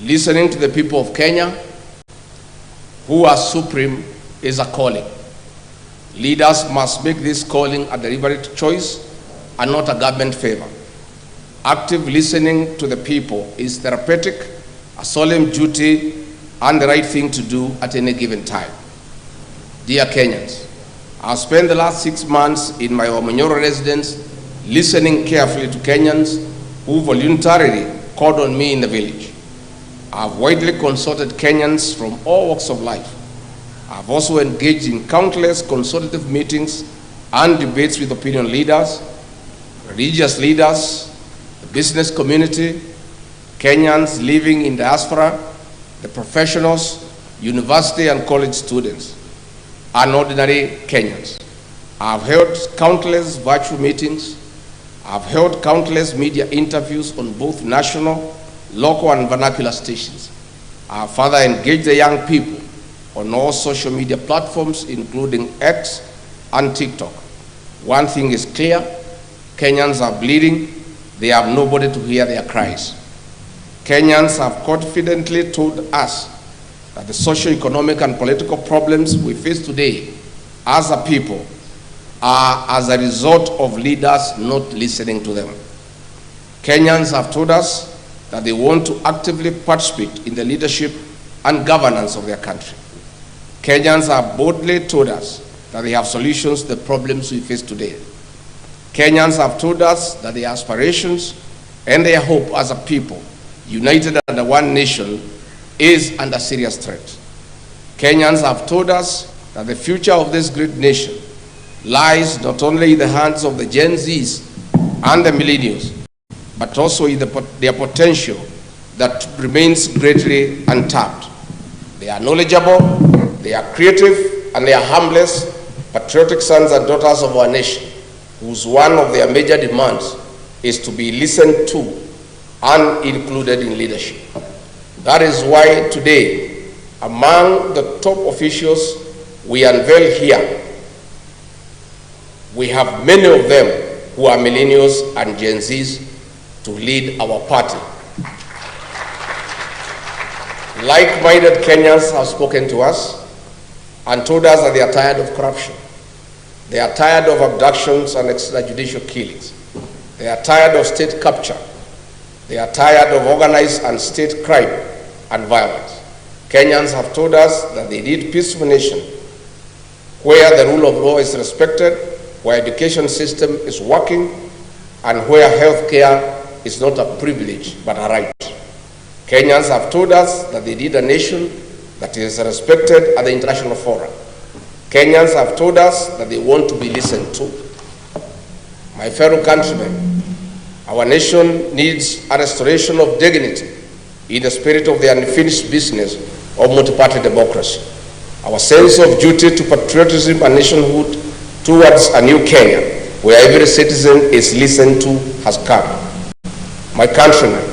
Listening to the people of Kenya, who are supreme, is a calling. Leaders must make this calling a deliberate choice and not a government favor. Active listening to the people is therapeutic, a solemn duty, and the right thing to do at any given time. Dear Kenyans, I've spent the last 6 months in my Omanyoro residence listening carefully to Kenyans who voluntarily called on me in the village. I've widely consulted Kenyans from all walks of life. I've also engaged in countless consultative meetings and debates with opinion leaders, religious leaders, the business community, Kenyans living in diaspora, the professionals, university and college students, and ordinary Kenyans. I've held countless virtual meetings. I've held countless media interviews on both national, local, and vernacular stations. I've further engaged the young people on all social media platforms, including X and TikTok. One thing is clear: Kenyans are bleeding. They have nobody to hear their cries. Kenyans have confidently told us that the socio-economic and political problems we face today as a people are as a result of leaders not listening to them. Kenyans have told us that they want to actively participate in the leadership and governance of their country. Kenyans have boldly told us that they have solutions to the problems we face today. Kenyans have told us that their aspirations and their hope as a people, united under one nation, is under serious threat. Kenyans have told us that the future of this great nation lies not only in the hands of the Gen Zs and the millennials, but also in their potential that remains greatly untapped. They are knowledgeable, they are creative, and they are harmless, patriotic sons and daughters of our nation, whose one of their major demands is to be listened to and included in leadership. That is why today, among the top officials we unveil here, we have many of them who are millennials and Gen Zs to lead our party. Like-minded Kenyans have spoken to us and told us that they are tired of corruption. They are tired of abductions and extrajudicial killings. They are tired of state capture. They are tired of organized and state crime and violence. Kenyans have told us that they need a peaceful nation where the rule of law is respected, where education system is working, and where health care is not a privilege but a right. Kenyans have told us that they need a nation that is respected at the international forum. Kenyans have told us that they want to be listened to. My fellow countrymen, our nation needs a restoration of dignity in the spirit of the unfinished business of multi-party democracy. Our sense of duty to patriotism and nationhood towards a new Kenya, where every citizen is listened to, has come. My countrymen,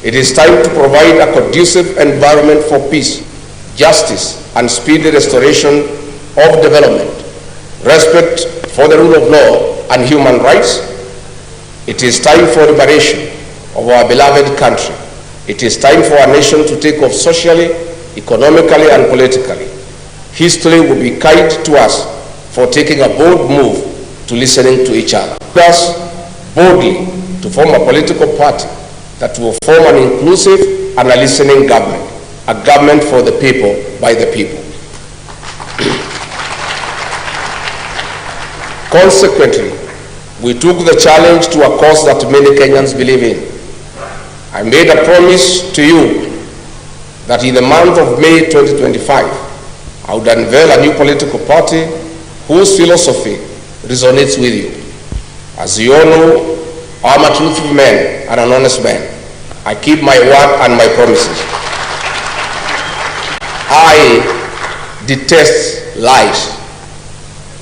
it is time to provide a conducive environment for peace, justice, and speedy restoration of development, respect for the rule of law and human rights. It is time for liberation of our beloved country. It is time for our nation to take off socially, economically, and politically. History will be kind to us for taking a bold move to listening to each other. Thus, boldly to form a political party that will form an inclusive and a listening government, a government for the people, by the people. Consequently, we took the challenge to a cause that many Kenyans believe in. I made a promise to you that in the month of May 2025, I would unveil a new political party whose philosophy resonates with you. As you all know, I'm a truthful man and an honest man. I keep my word and my promises. I detest lies.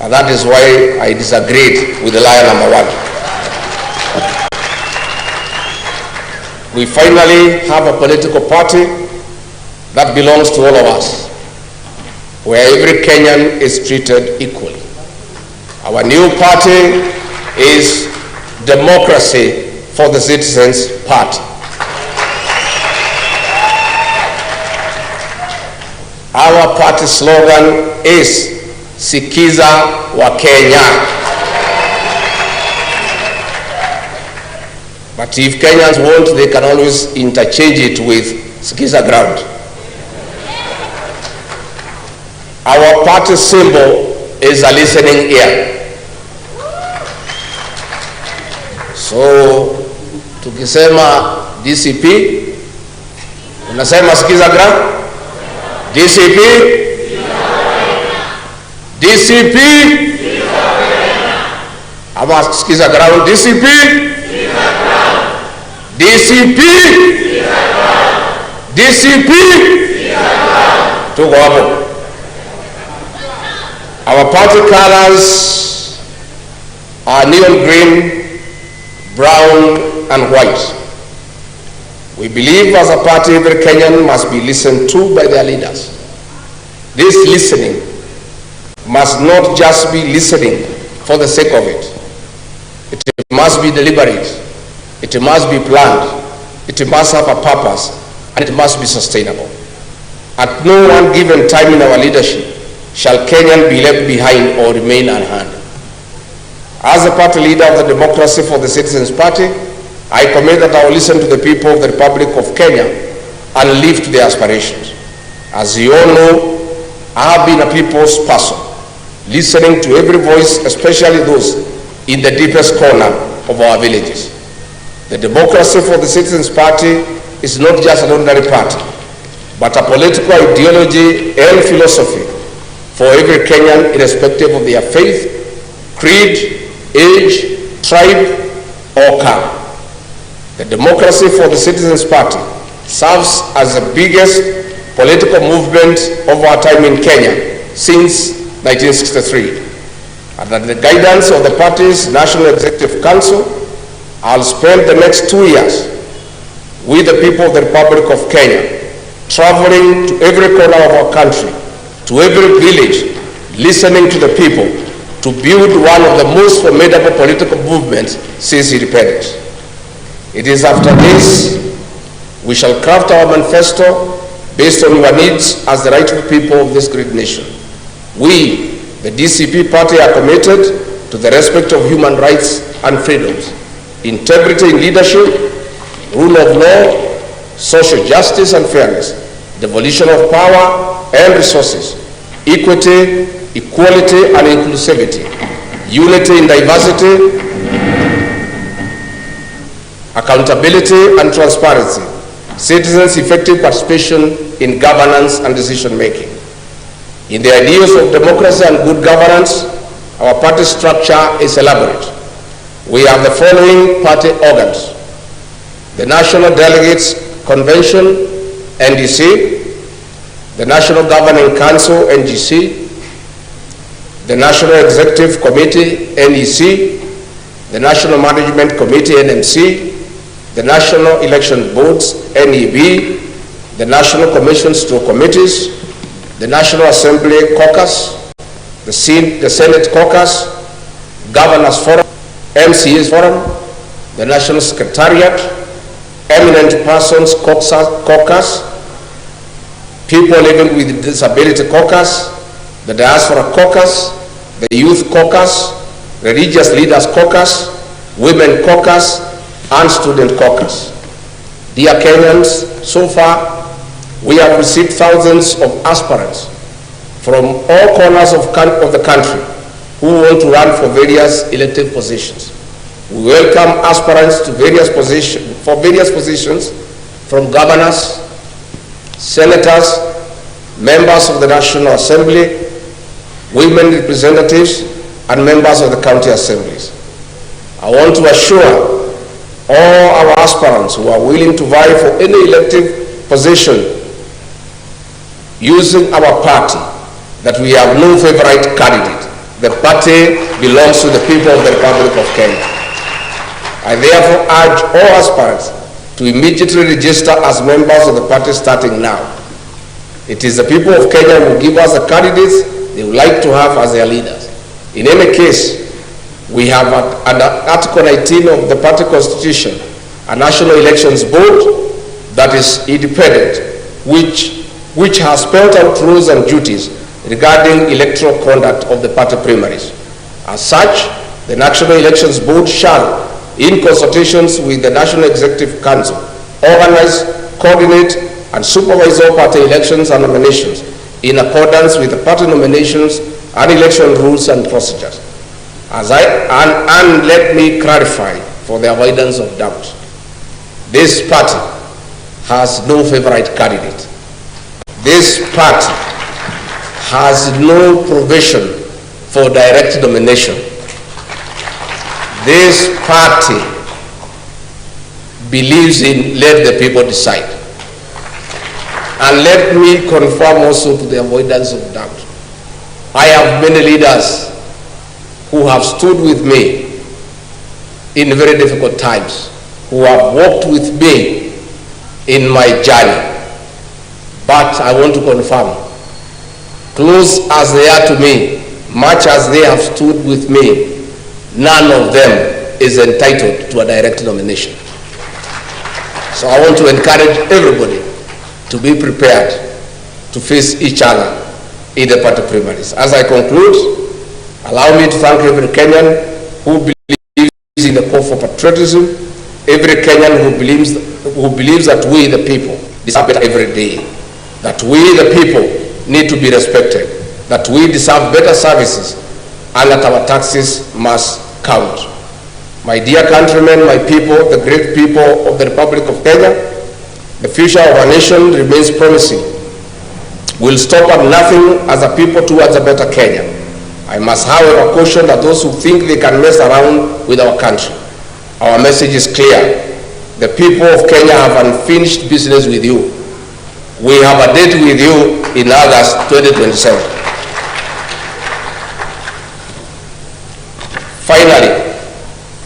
And that is why I disagreed with the liar number one. We finally have a political party that belongs to all of us, where every Kenyan is treated equally. Our new party is Democracy for the Citizens Party. Our party slogan is Sikiza wa Kenya. But if Kenyans want, they can always interchange it with Sikiza ground. Our party symbol is a listening ear. So, tukisema DCP, unasema Sikiza ground? DCP? DCP? Ama Sikiza ground? DCP? DCP? DCP? Tuko hapo. Our party colors are neon green, brown and white. We believe as a party every Kenyan must be listened to by their leaders. This listening must not just be listening for the sake of it. It must be deliberate. It must be planned. It must have a purpose, and it must be sustainable. At no one given time in our leadership shall Kenyan be left behind or remain unheard. As the party leader of the Democracy for the Citizens Party, I commit that I will listen to the people of the Republic of Kenya and lift their aspirations. As you all know, I have been a people's person, listening to every voice, especially those in the deepest corner of our villages. The Democracy for the Citizens Party is not just an ordinary party, but a political ideology and philosophy for every Kenyan, irrespective of their faith, creed, age, tribe, or caste. The Democracy for the Citizens Party serves as the biggest political movement of our time in Kenya since 1963. Under the guidance of the party's National Executive Council, I'll spend the next 2 years with the people of the Republic of Kenya, traveling to every corner of our country, to every village, listening to the people, to build one of the most formidable political movements since independence. It is after this we shall craft our manifesto based on your needs as the rightful people of this great nation. We, the DCP party, are committed to the respect of human rights and freedoms, integrity in leadership, rule of law, social justice and fairness, devolution of power and resources, equity, equality and inclusivity, unity in diversity, accountability and transparency, citizens' effective participation in governance and decision making. In the ideas of democracy and good governance, our party structure is elaborate. We have the following party organs: the National Delegates Convention, NDC, the National Governing Council, NGC, the National Executive Committee, NEC, the National Management Committee, NMC, the National Election Boards, NEB, the National Commissions to Committees, the National Assembly Caucus, the Senate Caucus, Governors Forum, MCAs Forum, the National Secretariat, Eminent Persons Caucus, People Living with Disability Caucus, the Diaspora Caucus, the Youth Caucus, Religious Leaders Caucus, Women Caucus, and Student Caucus. Dear Kenyans, so far we have received thousands of aspirants from all corners of the country who want to run for various elected positions. We welcome aspirants to various positions from governors, senators, members of the National Assembly, women representatives, and members of the county assemblies. I want to assure all our aspirants who are willing to vie for any elective position using our party that we have no favorite candidate. The party belongs to the people of the Republic of Kenya. I therefore urge all aspirants to immediately register as members of the party starting now. It is the people of Kenya who give us the candidates they would like to have as their leaders. In any case, we have under Article 19 of the party constitution a National Elections Board that is independent, which which has spelled out rules and duties regarding electoral conduct of the party primaries. As such, the National Elections Board shall, in consultations with the National Executive Council, organize, coordinate, and supervise all party elections and nominations in accordance with the party nominations and election rules and procedures. And let me clarify for the avoidance of doubt. This party has no favorite candidate. This party has no provision for direct nomination. This party believes in let the people decide. And let me confirm also to the avoidance of doubt. I have many leaders who have stood with me in very difficult times, who have walked with me in my journey. But I want to confirm, close as they are to me, much as they have stood with me, none of them is entitled to a direct nomination. So I want to encourage everybody to be prepared to face each other in the party primaries. As I conclude, allow me to thank every Kenyan who believes in the call for patriotism, every Kenyan who believes that we, the people, deserve better every day, that we, the people, need to be respected, that we deserve better services, and that our taxes must count. My dear countrymen, my people, the great people of the Republic of Kenya, the future of our nation remains promising. We'll stop at nothing as a people towards a better Kenya. I must, however, caution that those who think they can mess around with our country. Our message is clear. The people of Kenya have unfinished business with you. We have a date with you in August 2027. Finally,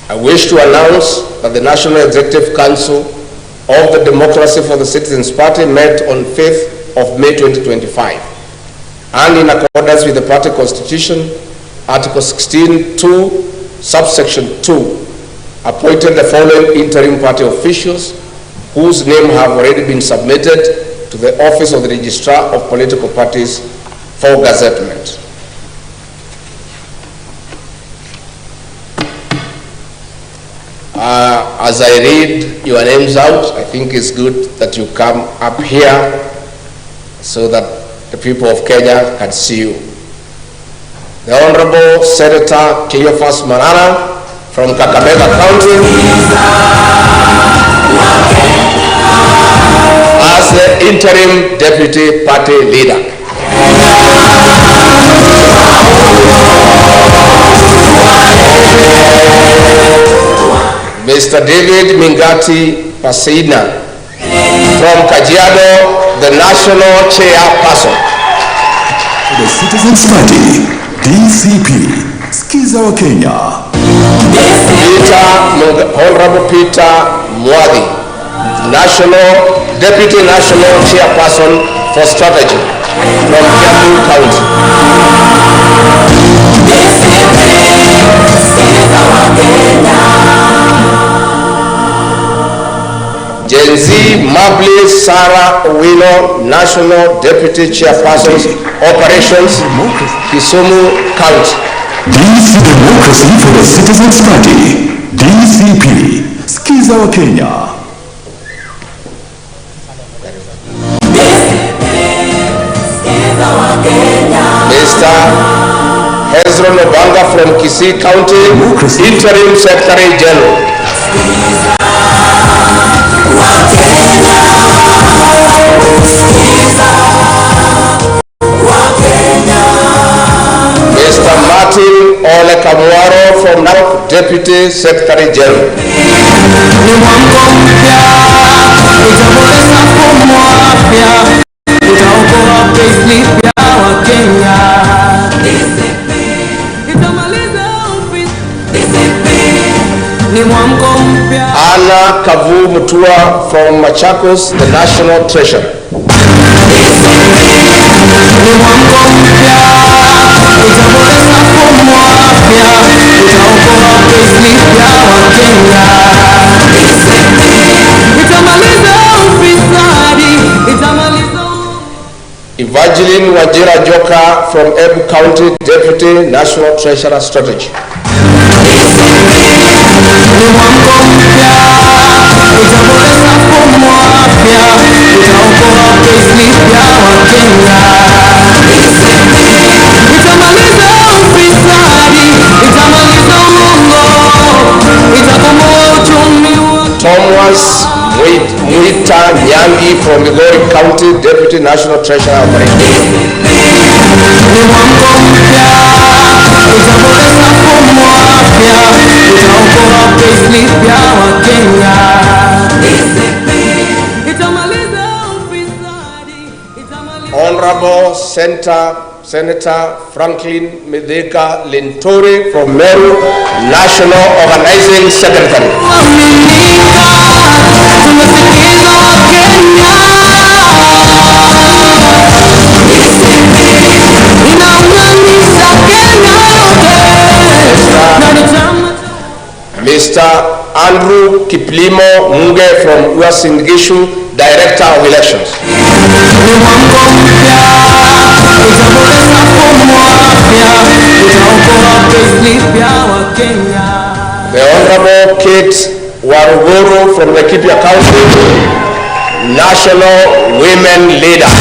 I wish to announce that the National Executive Council of the Democracy for the Citizens Party met on 5th of May 2025, and in accordance with the party constitution, Article 16(2), subsection 2, appointed the following interim party officials whose names have already been submitted to the Office of the Registrar of Political Parties for gazettement. As I read your names out, I think it's good that you come up here so that the people of Kenya can see you. The Honorable Senator Cleophas Malala from Kakamega County as the interim deputy party leader. Mr. David Mingati Paseina from Kajiado, the national chairperson. The Citizens Party, DCP, Skiza wa Kenya. Honorable Peter Mwadi, Deputy National Chairperson for Strategy from Kiambu County. Gen Z Mabli Sarah Owino, National Deputy Chairperson, Operations, Kisumu County. DC Democracy for the Citizens Party, DCP, Skiza wa Kenya. Mr. Hezron Obanga from Kisii County, Interim Secretary General. Mr. Martin Ole Kamwaro from North, Deputy Secretary General. Anna Kavu Mutua from Machakos, the National Treasurer. Evangeline Wajira Joka from Embu County, Deputy National Treasurer Strategy. Thomas Mwita Nyangi from Migori County, Deputy National Treasurer Operations. Honorable Senator Franklin Medeka Linturi from Meru, National Organizing Secretary. Mr. Andrew Kiplimo Munge from Uasingishu, Director of Elections. The Honorable Kate Waruguru from Laikipia County, National Women Leader.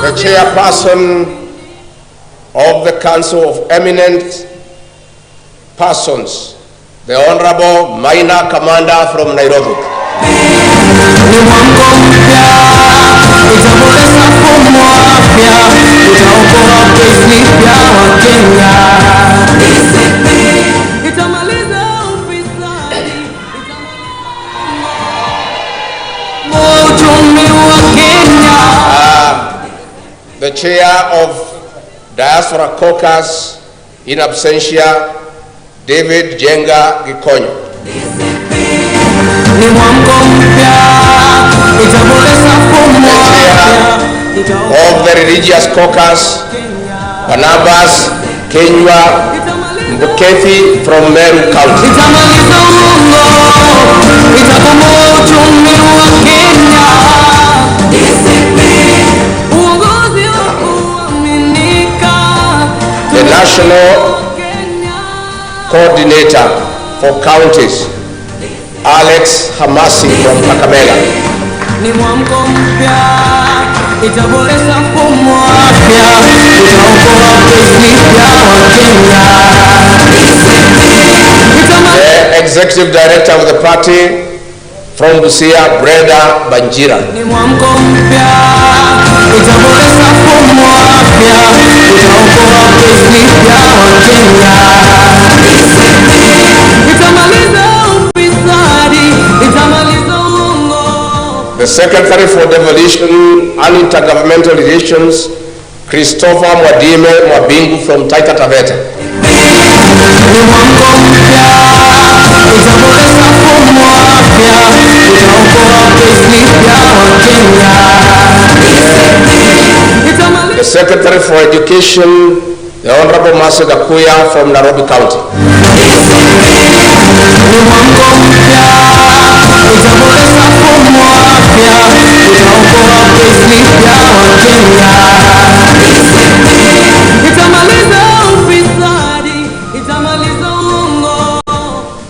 The chairperson of the Council of Eminent Persons, the Honorable Minor Commander from Nairobi. The chair of Diaspora Caucus in absentia, David Jenga Gikonyo. The chair of the Religious Caucus, Barnabas Kenywa Mbukefi from Meru County. The National Coordinator for Counties, Alex Hamasi from Kakamega. The Executive Director of the party from Busia, Breda Banjira. The Secretary for Devolution and Intergovernmental Relations, Christopher Mwadime Mwabingu from Taita Taveta. The Secretary for Education, the Honorable Mase Gakuya from Nairobi County.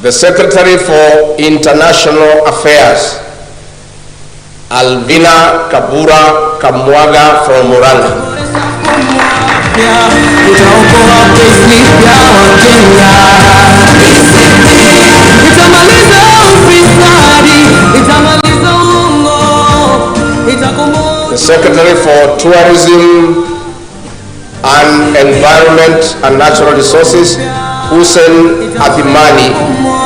The Secretary for International Affairs, Alvina Kabura Kamwaga from Muranga. The Secretary for Tourism and Environment and Natural Resources, Hussein Athimani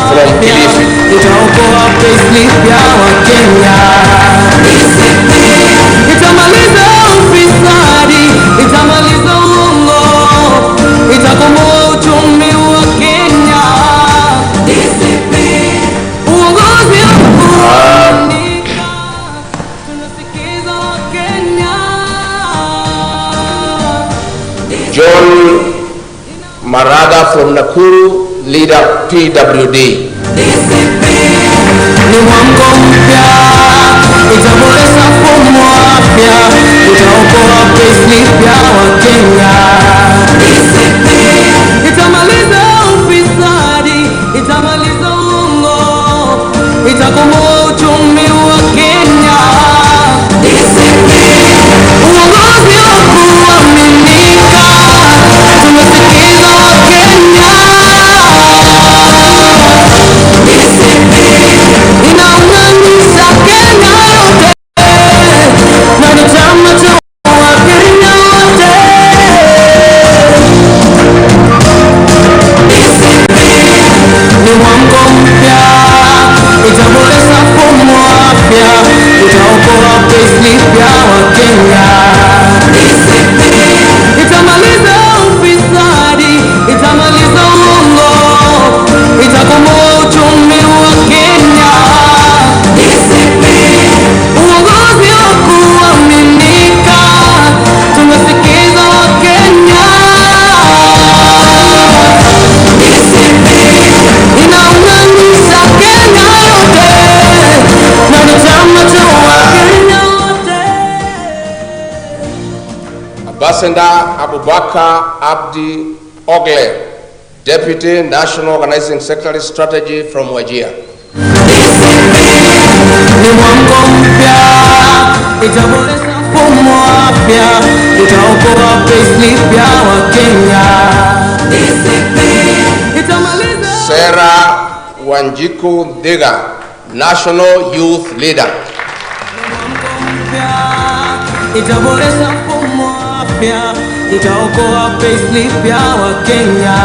from Kilifi. Maraga from Nakuru, leader PWD. Ni mwamko mpya, itaboresha mfumo wa afya, itaokoa payslip ya Wakenya. Itamaliza ufisadi, itamaliza uongo, itakomboa uchumi wa Kenya. Uongozi wa kuaminika, tumesikiza Wakenya. Inaunganisha Kenya yote, na ni chama cha Wakenya wote. Ni mwamko mpya, itaboresha mfumo wa afya, itaokoa payslip ya Wakenya. Itamaliza ufisadi, itamaliza uongo, itakomboa uchumi wa Kenya. Uongozi wa kuaminika, tumesikiza Wakenya. Inaunganisha Kenya yote, na ni chama cha Wakenya wote. Ambassador Abubakar Abdi Ogle, Deputy National Organizing Secretary Strategy from Wajir. Ni mwamko mpya, itaboresha mfumo wa afya, itaokoa payslip ya Wakenya. Itamaliza Sarah Wanjiku Diga, National Youth Leader. itaboresha mfumo wa afya, itaokoa payslip ya Wakenya.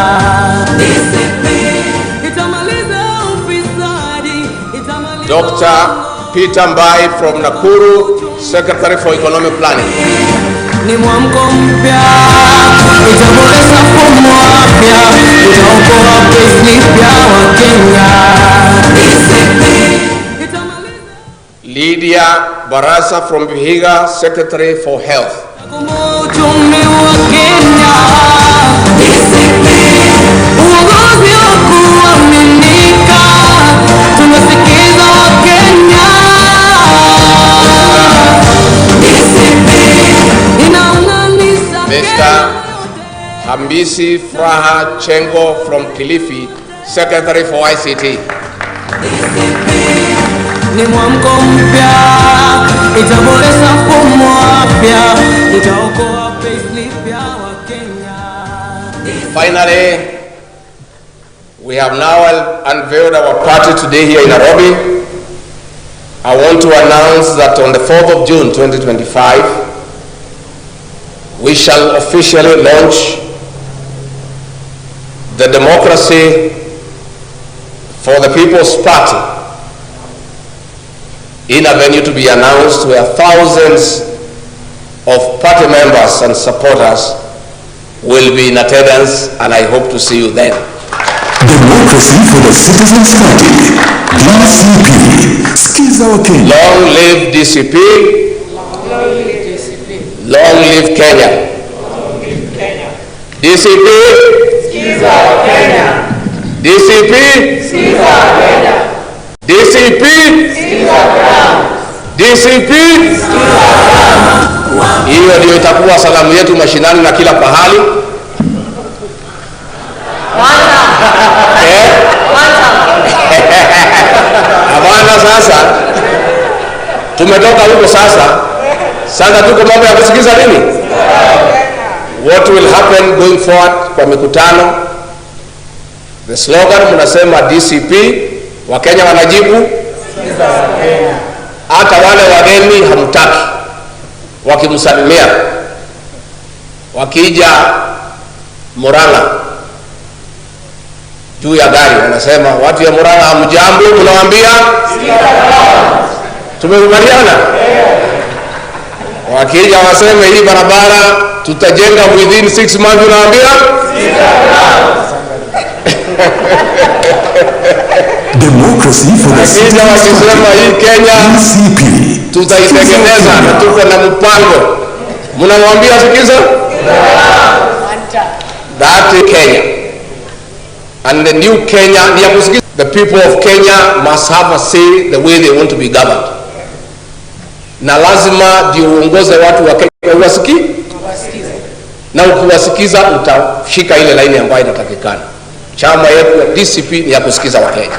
Itamaliza ufisadi, itamaliza Dr. Peter Mbai from Nakuru, Secretary for Economic Planning. Ni mwamko mpya, itaboresha mfumo wa afya, itaokoa payslip ya Wakenya. Lydia Barasa from Vihiga, Secretary for Health. Uchumi wa Kenya, uongozi wa kuaminika, tumesikiza Wakenya. Mr. Hambisi Fraha Chengo from Kilifi, Secretary for ICT. Ni mwamko mpya, itaboresha mfumo wa afya, itaokoa payslip ya Wakenya. Finally, we have now unveiled our party today here in Nairobi. I want to announce that on the 4th of June 2025, we shall officially launch the Democracy for the People's Party in a venue to be announced where thousands of party members and supporters will be in attendance, and I hope to see you then. Democracy for the Citizens Party, DCP. Skiza Wakenya. Long live DCP. Long live Kenya. DCP. Skiza Wakenya. DCP. Skiza Wakenya. DCP. Skiza Wakenya. DCP. Hiyo ndio itakuwa salamu yetu mashinani na kila pahali. Hapana, sasa tumetoka huko sasa tuko mambo ya kusikiza nini? What will happen going forward kwa mikutano? The slogan mnasema DCP, Wakenya wanajibu hata wale wageni hamtaki. Wakimsalimia wakija Murang'a juu ya gari wanasema watu ya Murang'a hamjambo, tunawaambia tumekubaliana. Wakija waseme hii barabara tutajenga within 6 months, tunawaambia Democracy for the Citizens Party, hii Kenya DCP. tutaitengeneza na tuko na mpango. Mnamwambia sikiza? That Kenya. And the new Kenya, the people of Kenya must have a say the way they want to be governed. Na lazima ndio uongoze watu wa Kenya uwasikize. Na ukiwasikiza utashika ile laini ambayo inatakikana. Chama yetu ya DCP ni ya kusikiza wa Kenya.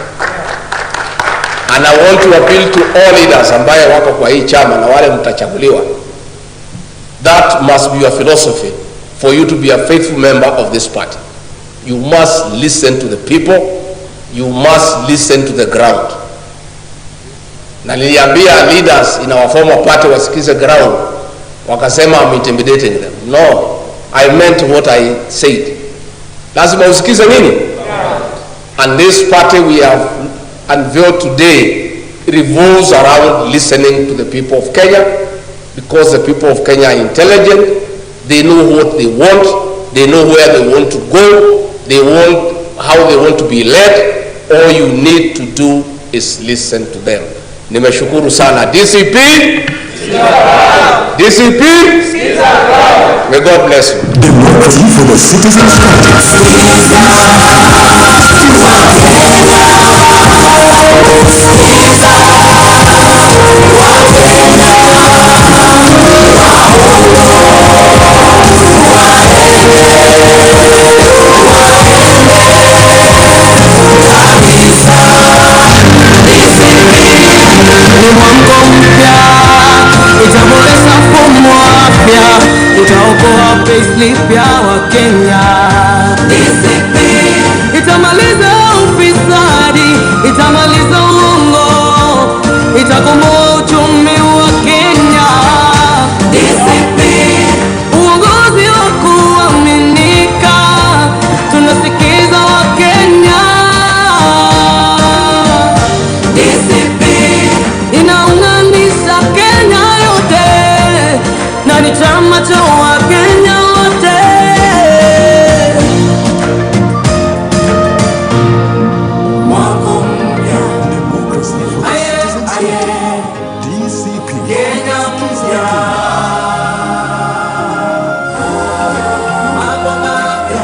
And I want to appeal to all leaders ambaye wako kwa hii chama na wale mtachaguliwa. That must be your philosophy for you to be a faithful member of this party. You must listen to the people. You must listen to the ground. Na niliambia leaders in our former party wasikize ground. Wakasema I'm intimidating them. No, I meant what I said. Lazima usikize nini? And this party we have unveiled today revolves around listening to the people of Kenya, because the people of Kenya are intelligent. They know what they want. They know where they want to go. They want how they want to be led. All you need to do is listen to them. Nimeshukuru sana DCP. DCP. May God bless you. Democracy for the citizens' itaokoa payslip ya Wakenya. Itamaliza ufisadi, itamaliza uongo, itakomboa uchumi wa Kenya. Uongozi wa kuaminika, tunasikiza Wakenya. Inaunganisha Kenya yote na ni chama cha Wakenya wote. Mwako mpya, DCP. Kenya mpya, mambo mapya,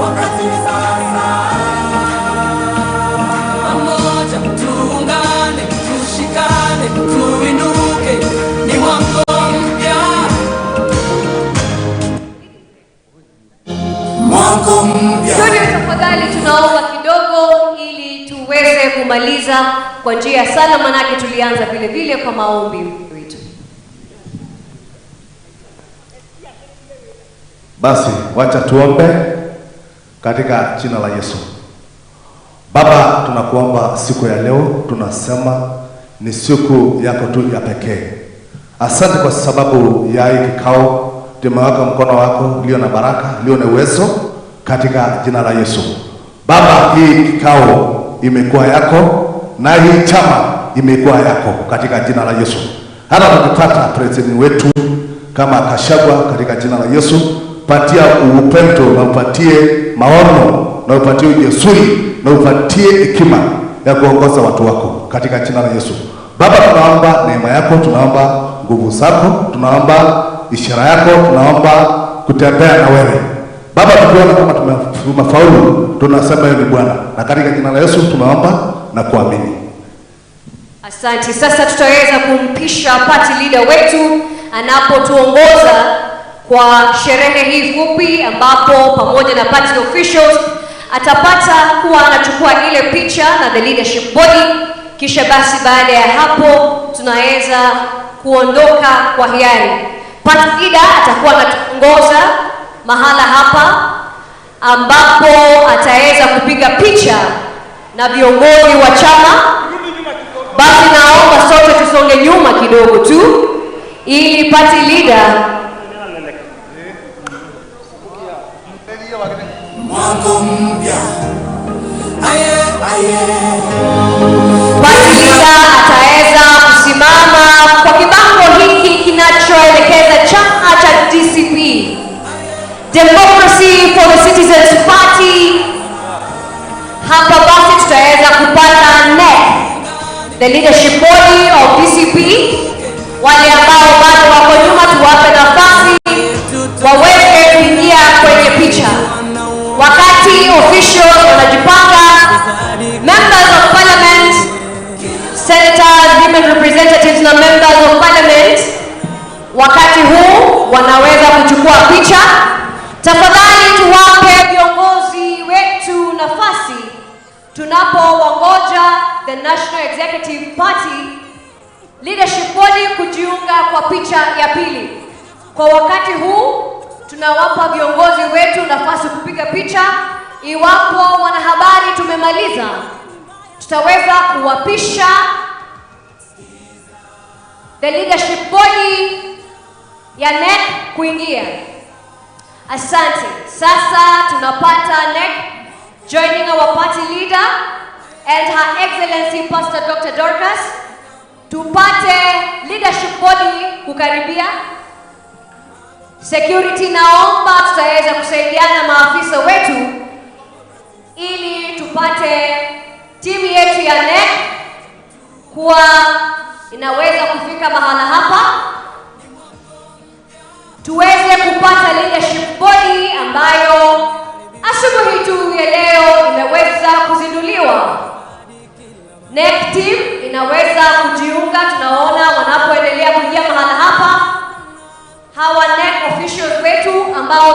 wakati ni sasa. Pamoja tuungane, tushikane, tuinuke, ni mwako mpya. Mwako mpya. Tafadhali tunaomba kidogo ili tuweze kumaliza kwa njia ya sala, manake tulianza vile vile kwa maombi wetu. Basi wacha tuombe katika jina la Yesu. Baba, tunakuomba siku ya leo, tunasema ni siku yako tu ya pekee. Asante kwa sababu ya hii kikao, tumeweka mkono wako ulio na baraka, ulio na uwezo katika jina la Yesu. Baba, hii kikao imekuwa yako na hii chama imekuwa yako katika jina la Yesu. Hata tukipata president wetu kama Gachagua katika jina la Yesu, patia upendo na upatie maono na upatie ujasiri na upatie hekima ya kuongoza watu wako katika jina la Yesu. Baba, tunaomba neema yako, tunaomba nguvu zako, tunaomba ishara yako, tunaomba kutembea na wewe. Baba, tukiona kama tumefaulu, tunasema wewe ni Bwana, na katika jina la Yesu tunaomba na kuamini. Asante. Sasa tutaweza kumpisha party leader wetu anapotuongoza kwa sherehe hii fupi, ambapo pamoja na party officials atapata kuwa anachukua ile picha na the leadership body. Kisha basi baada ya hapo tunaweza kuondoka kwa hiari. Party leader atakuwa anatuongoza mahala hapa ambapo ataweza kupiga picha na viongozi wa chama. Basi naomba sote tusonge nyuma kidogo tu ili party leader Mwako mpya. party leader ataweza kusimama kwa kibango hiki kinachoelekeza chama cha DCP, Democracy for the Citizens Party. Hapa basi tutaweza kupata next the leadership body of DCP. Wale ambao bado wako nyuma tuwape nafasi waweze kuingia kwenye government representatives na members of parliament wakati huu wanaweza kuchukua picha. Tafadhali tuwape viongozi wetu nafasi tunapowangoja the National Executive Party Leadership Body kujiunga kwa picha ya pili. Kwa wakati huu tunawapa viongozi wetu nafasi kupiga picha. Iwapo wanahabari tumemaliza, tutaweza kuwapisha the leadership body ya NEC kuingia. Asante. Sasa tunapata NEC joining our party leader and Her Excellency Pastor Dr. Dorcas. Tupate leadership body kukaribia. Security, naomba tutaweza kusaidiana maafisa wetu ili tupate timu yetu ya NEC kuwa inaweza kufika mahala hapa, tuweze kupata leadership body ambayo asubuhi tu ya leo imeweza kuzinduliwa. NEC team inaweza kujiunga, tunaona wanapoendelea kuingia mahala hapa. Hawa NEC officials wetu ambao